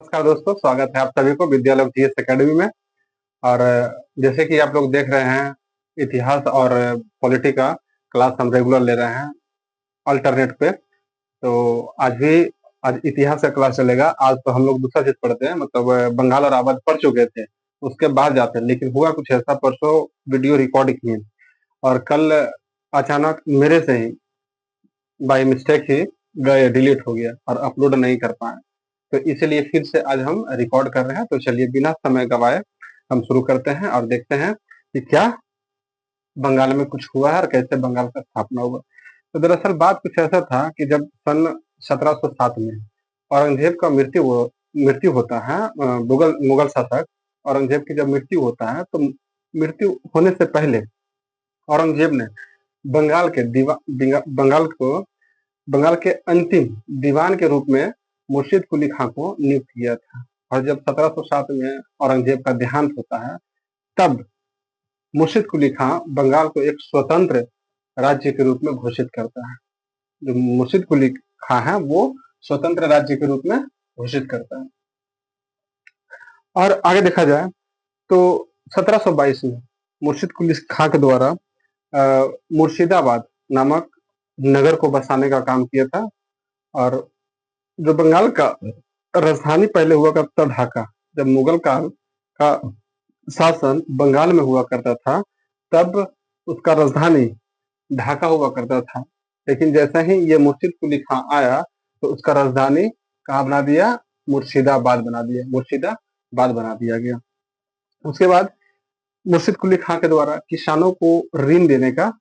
नमस्कार दोस्तों, स्वागत है आप सभी को विद्यालय जीएस एकेडमी में। और जैसे कि आप लोग देख रहे हैं, इतिहास और पॉलिटी का क्लास हम रेगुलर ले रहे हैं अल्टरनेट पे। तो आज इतिहास का क्लास चलेगा। आज तो हम लोग दूसरा चीज पढ़ते हैं, मतलब बंगाल और अवध पढ़ चुके थे, उसके बाद जाते हैं। लेकिन हुआ कुछ ऐसा, परसों वीडियो रिकॉर्ड किए और कल अचानक मेरे से ही बाय मिस्टेक ही गए, डिलीट हो गया और अपलोड नहीं कर पाए। तो इसलिए फिर से आज हम रिकॉर्ड कर रहे हैं। तो चलिए बिना समय गवाए हम शुरू करते हैं और देखते हैं कि क्या बंगाल में कुछ हुआ है और कैसे बंगाल का स्थापना हुआ। तो दरअसल बात कुछ ऐसा था कि जब सन 1707 में औरंगजेब का मृत्यु होता है, मुगल मुगल शासक औरंगजेब की जब मृत्यु होता है, तो मृत्यु होने से पहले औरंगजेब ने बंगाल के बंगाल के अंतिम दीवान के रूप में मुर्शिद कुली खां को नियुक्त किया था। और जब 1707 में औरंगजेब का देहांत होता है, तब मुर्शिद कुली खां बंगाल को एक स्वतंत्र राज्य के रूप में घोषित करता है। जो मुर्शिद कुली खां है वो स्वतंत्र राज्य के रूप में घोषित करता है। और आगे देखा जाए तो 1722 में मुर्शिद कुली खां के द्वारा मुर्शिदाबाद नामक नगर को बसाने का काम किया था। और जो बंगाल का राजधानी पहले हुआ करता ढाका, जब मुगल काल का शासन बंगाल में हुआ करता था, तब उसका राजधानी ढाका हुआ करता था। लेकिन जैसे ही ये मुर्शिद कुली खां आया, तो उसका राजधानी कहाँ बना दिया? मुर्शिदाबाद बना दिया गया। उसके बाद मुर्शिद कुली खां के द्वारा किसानों को ऋण देने का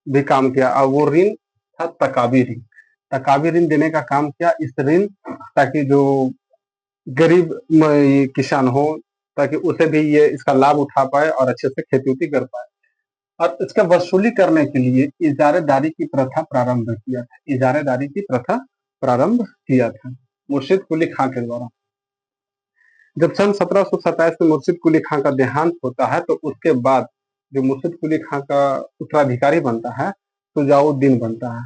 भी काम किया, और वो ऋण था तकाबी ऋण। तकाबी ऋण देने का काम किया, इस ऋण ताकि जो गरीब किसान हो, ताकि उसे भी ये इसका लाभ उठा पाए और अच्छे से खेती उती कर पाए। और इसका वसूली करने के लिए इजारेदारी की प्रथा प्रारंभ किया था मुर्शिद कुली खां के द्वारा। जब सन 1727 में मुर्शिद कुली खां का देहांत होता है, तो उसके बाद जो मुर्शिद कुली खां का उत्तराधिकारी बनता है, सुजाउद्दीन बनता है।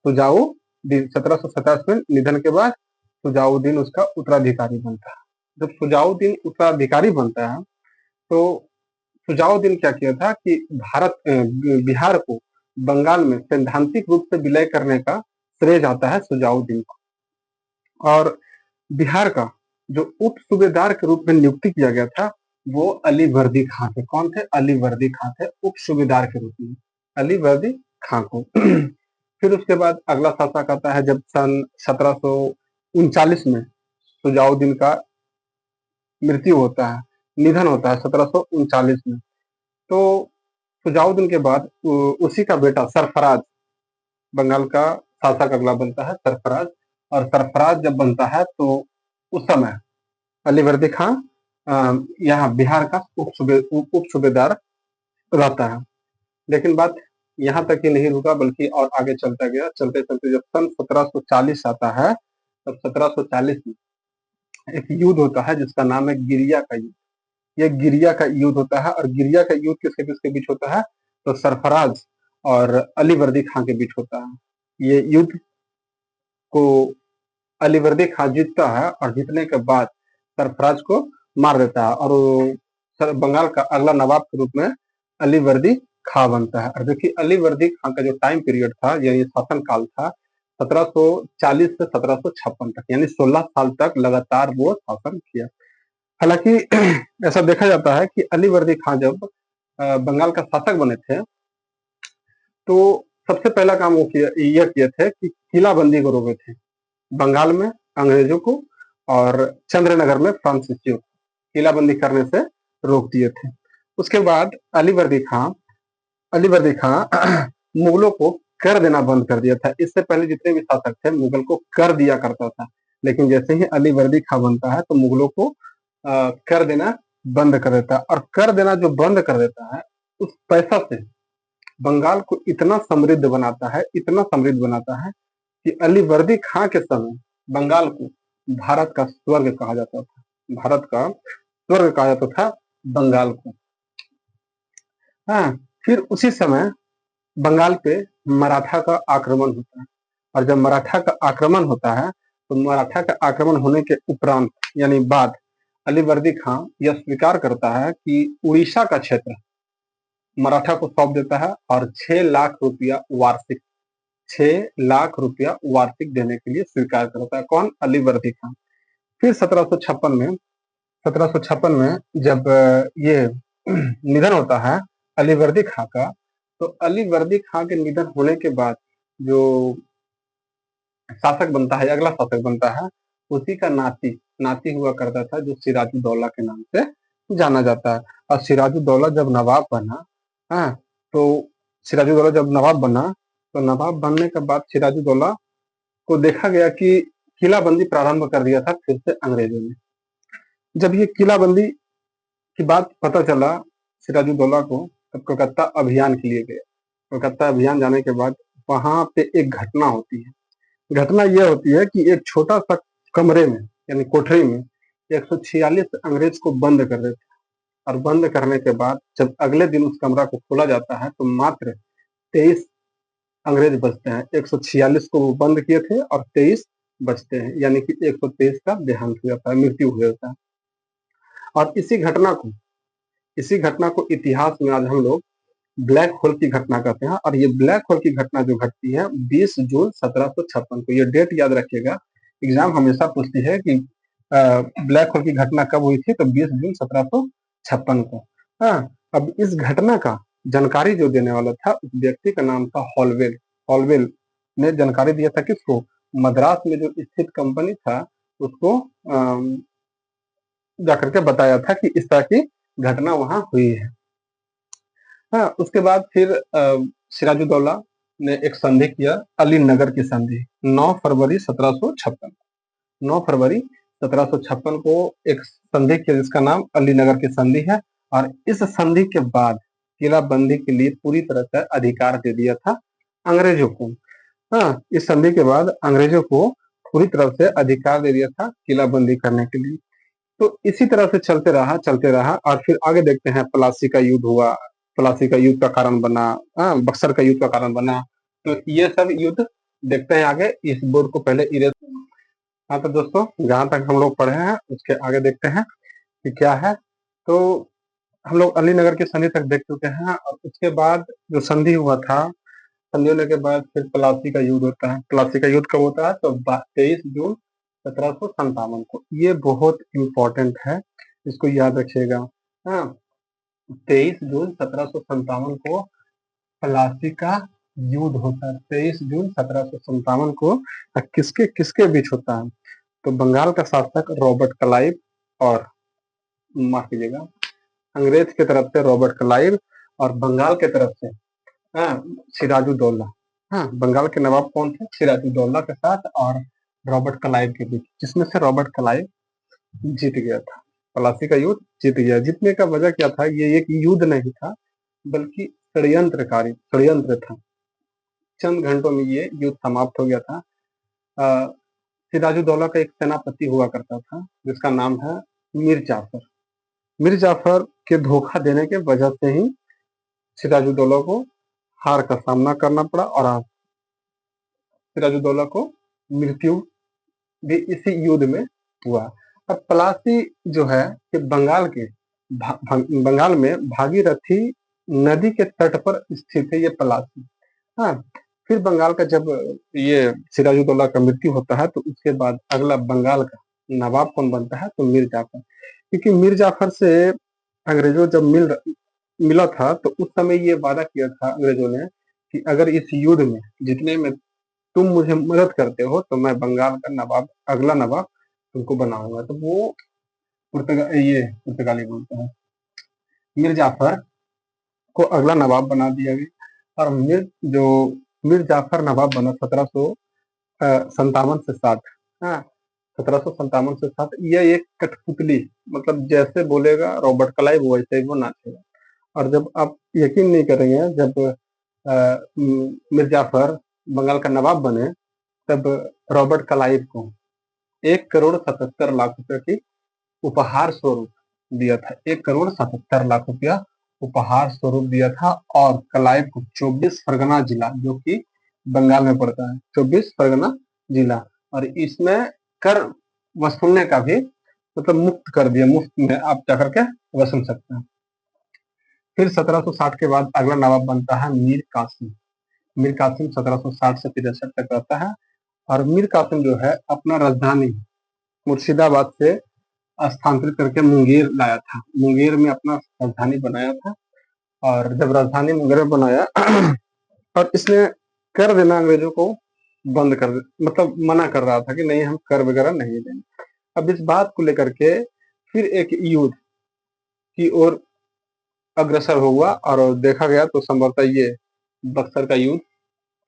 सुजाउद्दीन 1727 में निधन के बाद सुजाउद्दीन उसका उत्तराधिकारी बनता है। जब सुजाउद्दीन उत्तराधिकारी बनता है, तो सुजाउद्दीन क्या किया था कि बिहार को बंगाल में सैद्धांतिक रूप से विलय करने का श्रेय जाता है सुजाउद्दीन को। और बिहार का जो उप सूबेदार के रूप में नियुक्ति किया गया था, वो अली वर्दी खां थे। कौन थे? अली वर्दी खां थे, उप सूबेदार के रूप में अली वर्दी खां को। फिर उसके बाद अगला शासक आता है, जब सन 1739 में सुजाउद्दीन का मृत्यु होता है, निधन होता है 1739 में। तो सुजाउद्दीन के बाद उसी का बेटा सरफराज बंगाल का शासक अगला बनता है, सरफराज। और सरफराज जब बनता है, तो उस समय अली वर्दी खां यहाँ बिहार का उप सूबेदार रहता है। लेकिन बात यहाँ तक ही नहीं रुका, बल्कि और आगे चलता गया। चलते चलते जब सन 1740 आता है, तब 1740 में एक युद्ध होता है जिसका नाम है गिरिया का युद्ध। ये गिरिया का युद्ध होता है, और गिरिया का युद्ध किसके बीच होता है? तो सरफराज और अली वर्दी खां के बीच होता है। ये युद्ध को अली वर्दी खां जीतता है, और जीतने के बाद सरफराज को मार देता है, और बंगाल का अगला नवाब के रूप में अली वर्दी खां बनता है। और देखिए, अली वर्दी खां का जो टाइम पीरियड था, यानी शासन काल था, 1740 से 1756 तक, यानी 16 साल तक लगातार वो शासन किया। हालांकि ऐसा देखा जाता है कि अली वर्दी खां जब बंगाल का शासक बने थे, तो सबसे पहला काम वो यह किए थे कि किलाबंदी को रोके थे। बंगाल में अंग्रेजों को और चंद्रनगर में फ्रांसीसियों को किलाबंदी करने से रोक दिए थे। उसके बाद अली वर्दी खां मुगलों को कर देना बंद कर दिया था। इससे पहले जितने भी शासक थे, मुगल को कर दिया करता था। लेकिन जैसे ही अली वर्दी खां बनता है, तो मुगलों को कर देना बंद कर देता है। और कर देना जो बंद कर देता है, उस पैसा से बंगाल को इतना समृद्ध बनाता है कि अली वर्दी खां के समय बंगाल को भारत का स्वर्ग कहा जाता था। बंगाल को। हाँ, फिर उसी समय बंगाल पे मराठा का आक्रमण होता है। और जब मराठा का आक्रमण होता है, तो मराठा का आक्रमण होने के उपरांत यानी बाद अलीवर्दी खां यह स्वीकार करता है कि उड़ीसा का क्षेत्र मराठा को सौंप देता है और 6 लाख रुपया वार्षिक देने के लिए स्वीकार करता है। कौन? अलीवर्दी खां। फिर 1756 में जब ये निधन होता है अलीवर्दी खां का, तो अलीवर्दी खां के निधन होने के बाद जो शासक बनता है, अगला शासक बनता है, उसी का नाती नाती हुआ करता था, जो सिराजुद्दौला के नाम से जाना जाता है। और सिराजुद्दौला जब नवाब बना, हाँ, तो सिराजुद्दौला जब नवाब बना, तो नवाब बनने के बाद सिराजुद्दौला को देखा गया कि किलाबंदी प्रारंभ कर दिया था फिर से अंग्रेजों ने। जब ये किलाबंदी की बात पता चला सिराजुद्दौला को, तब कोलकाता अभियान के लिए गए। कोलकाता अभियान जाने के बाद वहां पे एक घटना होती है। घटना यह होती है कि एक छोटा सा कमरे में, यानी कोठरी में 146 अंग्रेज को बंद कर देते हैं। और बंद करने के बाद जब अगले दिन उस कमरा को खोला जाता है, तो मात्र 23 अंग्रेज बचते हैं। 146 को वो बंद किए थे और 23 बचते हैं, यानी कि 123 का देहांत हो जाता है, मृत्यु हो जाता है। और इसी घटना को इतिहास में आज हम लोग ब्लैक होल की घटना कहते हैं। और ये ब्लैक होल की घटना जो घटती है 20 जून 1756 को, ये डेट याद रखिएगा। एग्जाम हमेशा पूछती है कि ब्लैक होल की घटना कब हुई थी, तो 20 जून 1756 को। हाँ, अब इस घटना का जानकारी जो देने वाला था, उस व्यक्ति का नाम था हॉलवेल। हॉलवेल ने जानकारी दिया था किसको? मद्रास में जो स्थित कंपनी था उसको जाकर के बताया था कि इस तरह की घटना वहां हुई है। हाँ, उसके बाद फिर सिराजुद्दौला ने एक संधि किया, अली नगर की संधि। 9 फरवरी 1756 9 फरवरी 1756 को एक संधि किया जिसका नाम अली नगर की संधि है। और इस संधि के बाद किलाबंदी के लिए पूरी तरह से अधिकार दे दिया था अंग्रेजों को। हाँ, इस संधि के बाद अंग्रेजों को पूरी तरह से अधिकार दे दिया था किलाबंदी करने के लिए। तो इसी तरह से चलते रहा और फिर आगे देखते हैं प्लासी का युद्ध हुआ। प्लासी का युद्ध का कारण बना, बक्सर का युद्ध का कारण बना। तो ये सब युद्ध देखते हैं आगे। इस बोर्ड को पहले इरेज। हाँ, तो दोस्तों जहां तक हम लोग पढ़े हैं उसके आगे देखते हैं कि क्या है। तो हम लोग अली नगर की संधि तक देख चुके हैं और उसके बाद जो संधि हुआ था, संधि होने के बाद फिर प्लासी का युद्ध होता है। प्लासी का युद्ध कब होता है? तो 23 जून 1757 को। ये बहुत इंपॉर्टेंट है, इसको याद रखिएगा। हाँ, 23 जून 1757 को प्लासी का युद्ध होता है। 23 जून 1757 को किसके किसके बीच होता है? तो बंगाल का शासक रॉबर्ट क्लाइव और, माफ कीजिएगा, अंग्रेज की तरफ से रॉबर्ट क्लाइव और बंगाल की तरफ से सिराजुद्दौला। हाँ, बंगाल के नवाब कौन थे? सिराजुद्दौला के साथ और रॉबर्ट क्लाइव के बीच, जिसमें से रॉबर्ट क्लाइव जीत गया था। प्लासी का युद्ध जीत गया। जीतने का वजह क्या था? ये एक युद्ध नहीं था, बल्कि षड्यंत्र था। चंद घंटों में ये युद्ध समाप्त हो गया था। सिराजुद्दौला का एक सेनापति हुआ करता था जिसका नाम है मीर जाफर। मीर जाफर के धोखा देने के वजह से ही सिराजुद्दौला को हार का सामना करना पड़ा और सिराजुद्दौला को मृत्यु भी इसी युद्ध में हुआ। अब प्लासी जो है कि बंगाल में भागीरथी नदी के तट पर स्थित है ये प्लासी। हाँ, फिर बंगाल का जब ये सिराजुद्दौला का मृत्यु होता है, तो उसके बाद अगला बंगाल का नवाब कौन बनता है? तो मीर जाफर। क्योंकि मीर जाफर से अंग्रेजों जब मिला था, तो उस समय ये वादा किया था अंग्रेजों ने कि अगर इस युद्ध में जीतने में तुम मुझे मदद करते हो, तो मैं बंगाल का नवाब, अगला नवाब तुमको बनाऊंगा। तो वो पुर्तगाली बोलते हैं, मीर जाफर को अगला नवाब बना दिया गया। और मीर जाफर नवाब बना 1757 से 60। हाँ, 1757 से 60। यह एक कठपुतली, मतलब जैसे बोलेगा रॉबर्ट क्लाइव वैसे ही वो नाचेगा। और जब आप यकीन नहीं करेंगे, जब मीर जाफर बंगाल का नवाब बने, तब रॉबर्ट क्लाइव को 1 करोड़ 77 लाख रुपए की उपहार स्वरूप दिया था। 1 करोड़ 77 लाख रुपया उपहार स्वरूप दिया था। और क्लाइव को 24 परगना जिला, जो कि बंगाल में पड़ता है, 24 परगना जिला, और इसमें कर वसूलने का भी मतलब मुक्त कर दिया, मुफ्त में आप जाकर के वसूल सकते हैं। फिर 1760 के बाद अगला नवाब बनता है मीर कासिम। मीर कासिम 1760 से 63 तक रहता है। और मीर कासिम जो है अपना राजधानी मुर्शिदाबाद से स्थानांतरित करके मुंगेर लाया था। मुंगेर में अपना राजधानी बनाया था। और जब राजधानी मुंगेर में बनाया और इसने कर देना अंग्रेजों को बंद कर, मतलब मना कर रहा था कि नहीं, हम कर वगैरह नहीं देंगे। अब इस बात को लेकर के फिर एक युद्ध की ओर अग्रसर हुआ और देखा गया तो संभवतः ये बक्सर का युद्ध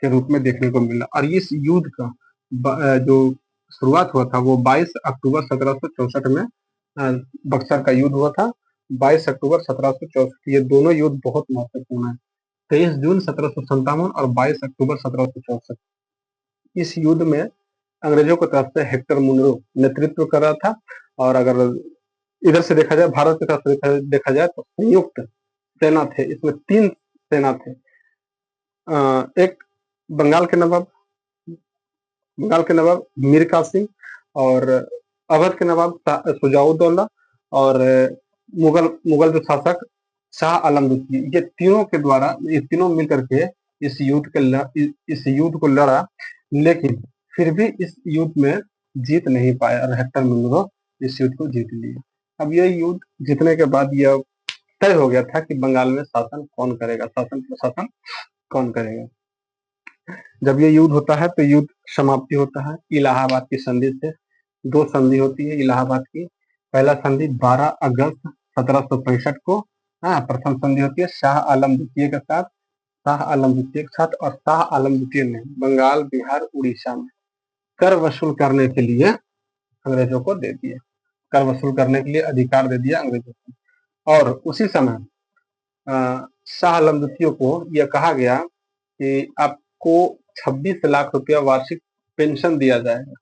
के रूप में देखने को मिला। और इस युद्ध का जो शुरुआत हुआ था वो 22 अक्टूबर 1764 में बक्सर का युद्ध हुआ था। 22 अक्टूबर 1764, ये दोनों युद्ध बहुत महत्वपूर्ण है। 23 जून 1757 और 22 अक्टूबर 1764, इस युद्ध में अंग्रेजों की तरफ से हेक्टर मुनरो नेतृत्व कर रहा था। और अगर इधर से देखा जाए, भारत की तरफ से देखा जाए तो संयुक्त सेना थे, इसमें 3 सेना थे। एक बंगाल के नवाब मीर कासिम, और अवध के नवाब सुजाउद्दौला, और मुगल जो शासक शाह आलम द्वितीय, ये तीनों के द्वारा, ये तीनों मिलकर के इस युद्ध को लड़ा। लेकिन फिर भी इस युद्ध में जीत नहीं पाया और हेक्टर मुनरो इस युद्ध को जीत लिया। अब ये युद्ध जीतने के बाद यह तय हो गया था कि बंगाल में शासन कौन करेगा, शासन प्रशासन कौन करेगा। जब ये युद्ध होता है तो युद्ध समाप्ति होता है इलाहाबाद की संधि से। 2 संधि होती है इलाहाबाद की। पहला संधि 12 अगस्त 1765 को, हाँ, प्रथम संधि होती है शाह आलम द्वितीय के साथ। शाह आलम द्वितीय के साथ, और शाह आलम द्वितीय ने बंगाल, बिहार, उड़ीसा में कर वसूल करने के लिए अंग्रेजों को दे दिया। कर वसूल करने के लिए अधिकार दे दिया अंग्रेजों को। और उसी समय शाह आलम द्वितीय को यह कहा गया कि आपको 26 लाख रुपया वार्षिक पेंशन दिया जाएगा।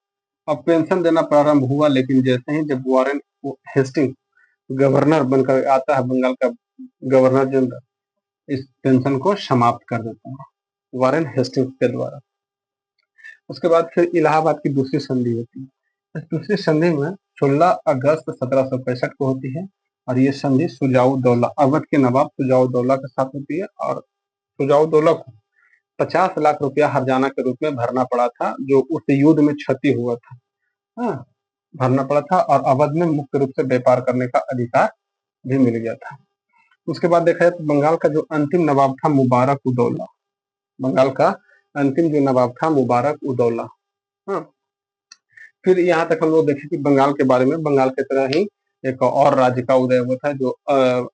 अब पेंशन देना प्रारंभ हुआ, लेकिन जैसे ही जब वारेन हेस्टिंग गवर्नर बनकर आता है, बंगाल का गवर्नर जनरल, इस पेंशन को समाप्त कर देता है वारेन हेस्टिंग के द्वारा। उसके बाद फिर इलाहाबाद की दूसरी संधि होती है। इस दूसरी संधि में 16 अगस्त 1765 को होती है। और ये संधि सुजाउद्दौला, अवध के नवाब सुजाउद्दौला के साथ होती है। और सुजाउद्दौला को 50 लाख रुपया हर्जाना के रूप में भरना पड़ा था, जो उस युद्ध में क्षति हुआ था। हाँ, भरना पड़ा था। और अवध में मुक्त रूप से व्यापार करने का अधिकार भी मिल गया था। उसके बाद देखा जाए तो बंगाल का जो अंतिम नवाब था मुबारक उदौला, बंगाल का अंतिम जो नवाब था मुबारक उदौला। हाँ, फिर यहाँ तक हम लोग देखें कि बंगाल के बारे में, बंगाल की तरह ही एक और राज्य का उदय हुआ था जो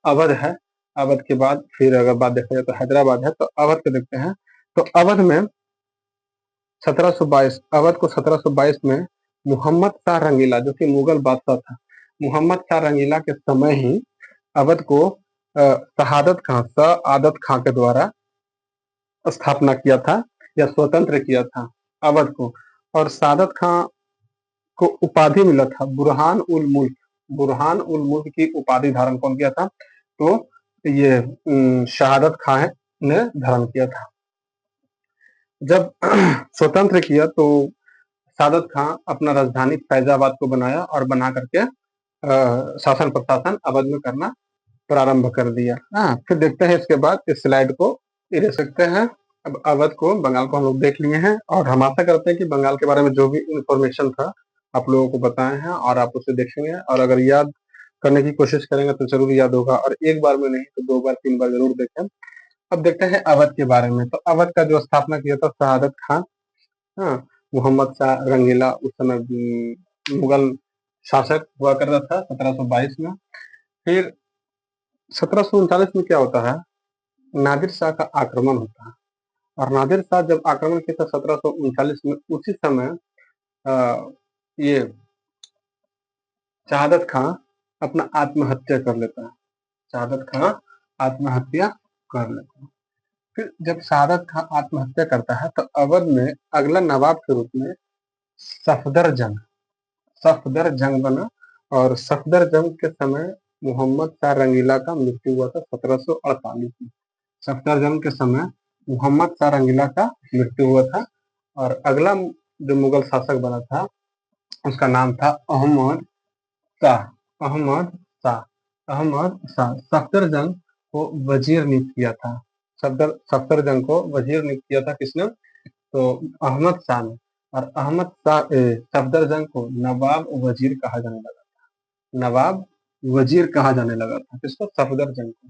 अवध है। अवध के बाद फिर अगर बात देखा जाए तो हैदराबाद है। तो अवध को देखते हैं। तो अवध में 1722, अवध को 1722 में मोहम्मद शाह रंगीला, जो कि मुगल बादशाह था, मोहम्मद शाह रंगीला के समय ही अवध को सआदत खां के द्वारा स्थापना किया था या स्वतंत्र किया था अवध को। और सआदत खां को उपाधि मिला था बुरहान उल मुल्क। बुरहान उल मुल्क की उपाधि धारण कौन किया था? तो ये शहादत खां ने धारण किया था। जब स्वतंत्र किया तो सादत खां अपना राजधानी फैजाबाद को बनाया और बना करके शासन प्रशासन अवध में करना प्रारंभ कर दिया। हाँ, फिर देखते हैं इसके बाद इस स्लाइड को इरेज सकते हैं। अब अवध को, बंगाल को हम लोग देख लिए हैं और हम आशा करते हैं कि बंगाल के बारे में जो भी इंफॉर्मेशन था आप लोगों को बताए हैं और आप उसे देखेंगे, और अगर याद करने की कोशिश करेंगे तो जरूर याद होगा, और एक बार में नहीं तो 2 बार 3 बार जरूर देखें। अब देखते हैं अवध के बारे में। तो अवध का जो स्थापना किया था शहादत खान, हाँ, मोहम्मद शाह रंगीला उस समय मुगल शासक हुआ करता था 1722 में। फिर 1739 में क्या होता है, नादिर शाह का आक्रमण होता है। और नादिर शाह जब आक्रमण किया था 1739 में, उसी समय ये शहादत खां अपना आत्महत्या कर लेता है। शहादत खां आत्महत्या कर लेता है। फिर जब शहादत खां आत्महत्या करता है तो अवध में अगला नवाब के रूप में सफदर जंग बना। और सफदर जंग के समय मोहम्मद शाह रंगीला का मृत्यु हुआ था 1748 में। सफदर जंग के समय मोहम्मद शाह रंगीला का मृत्यु हुआ था। और अगला जो मुगल शासक बना था उसका नाम था अहमद शाह, अहमद शाह, अहमद शाह सफदरजंग को वजीर नियुक्त किया था। सफदरजंग को वजीर नियुक्त किया था किसने? तो अहमद शाह ने। और अहमद शाह सफदरजंग को नवाब वजीर कहा जाने लगा। नवाब वजीर कहा जाने लगा था किसको? सफदरजंग को।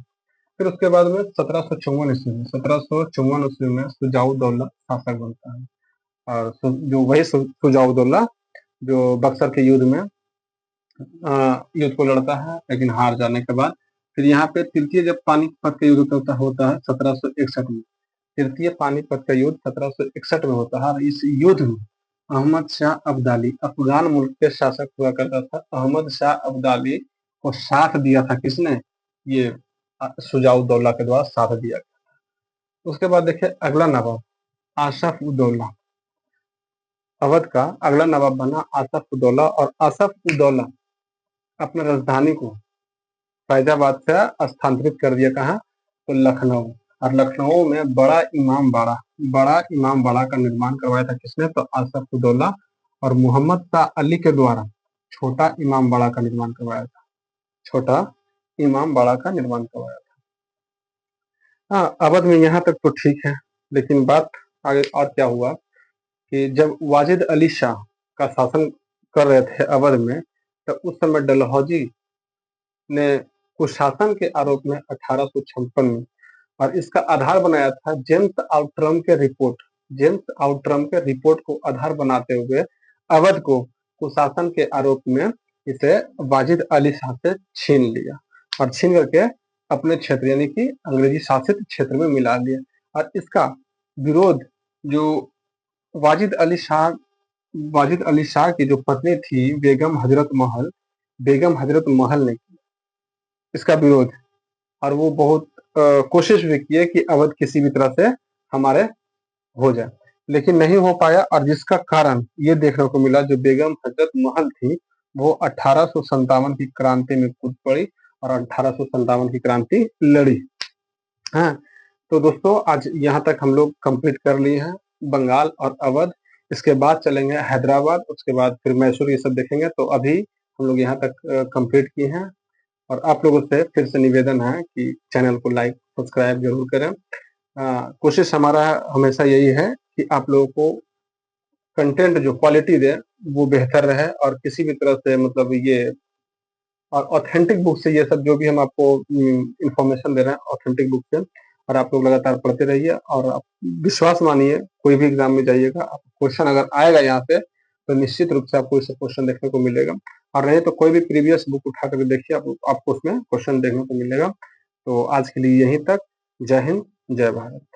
फिर उसके बाद में 1754 ईस्वी में सुजाउद्दौला शासक बनता है। और जो वही सुजाउद्दौला जो बक्सर के युद्ध में युद्ध को लड़ता है, लेकिन हार जाने के बाद फिर यहाँ पे तृतीय जब पानीपत का युद्ध होता है 1761 में। तृतीय पानीपत का युद्ध 1761 में होता है। और इस युद्ध में अहमद शाह अब्दाली अफगान मुल्क के शासक हुआ करता था। अहमद शाह अब्दाली को साथ दिया था किसने? ये सुजाउद्दौला के द्वारा साथ दिया गया। उसके बाद देखिए अगला नवाब आसफ उद्दौला। अवध का अगला नवाब बना आसफ उद्दौला। और आसफ उद्दौला अपने राजधानी को फैजाबाद से स्थानांतरित कर दिया। कहाँ? तो लखनऊ। और लखनऊ में बड़ा इमाम बाड़ा का निर्माण करवाया था किसने? तो आसफ उद्दौला। और मोहम्मद शाह अली के द्वारा छोटा इमाम बाड़ा का निर्माण करवाया था। छोटा इमाम बाड़ा का निर्माण करवाया था। हाँ, अवध में यहाँ तक तो ठीक है, लेकिन बात आगे और क्या हुआ कि जब वाजिद अली शाह का शासन कर रहे थे अवध में, तो उस समय डलहौजी ने कुशासन के आरोप में 1856 में, और इसका आधार बनाया था जेम्स आउट्रम के रिपोर्ट। जेम्स आउट्रम के रिपोर्ट को आधार बनाते हुए अवध को कुशासन के आरोप में इसे वाजिद अली शाह से छीन लिया और छीन करके अपने क्षेत्र यानी कि अंग्रेजी शासित क्षेत्र में मिला लिया। और इसका विरोध जो वाजिद अली शाह की जो पत्नी थी बेगम हजरत महल ने इसका विरोध, और वो बहुत कोशिश भी की है कि अवध किसी भी तरह से हमारे हो जाए, लेकिन नहीं हो पाया। और जिसका कारण ये देखने को मिला, जो बेगम हजरत महल थी वो 1857 की क्रांति में कूद पड़ी और 1857 की क्रांति लड़ी। हाँ, तो दोस्तों आज यहाँ तक हम लोग कंप्लीट कर लिए हैं बंगाल और अवध। इसके बाद चलेंगे हैदराबाद, उसके बाद फिर मैसूर, ये सब देखेंगे। तो अभी हम लोग यहाँ तक कंप्लीट किए हैं। और आप लोगों से फिर से निवेदन है कि चैनल को लाइक सब्सक्राइब जरूर करें। कोशिश हमारा हमेशा यही है कि आप लोगों को कंटेंट जो क्वालिटी दे वो बेहतर रहे, और किसी भी तरह से मतलब ये और ऑथेंटिक बुक से ये सब जो भी हम आपको इंफॉर्मेशन दे रहे हैं ऑथेंटिक बुक से, और आप लोग लगातार पढ़ते रहिए। और आप विश्वास मानिए, कोई भी एग्जाम में जाइएगा, क्वेश्चन अगर आएगा यहाँ से तो निश्चित रूप से आपको इससे क्वेश्चन देखने को मिलेगा। और नहीं तो कोई भी प्रीवियस बुक उठा कर देखिए, आपको उसमें क्वेश्चन देखने को मिलेगा। तो आज के लिए यहीं तक। जय हिंद, जय भारत।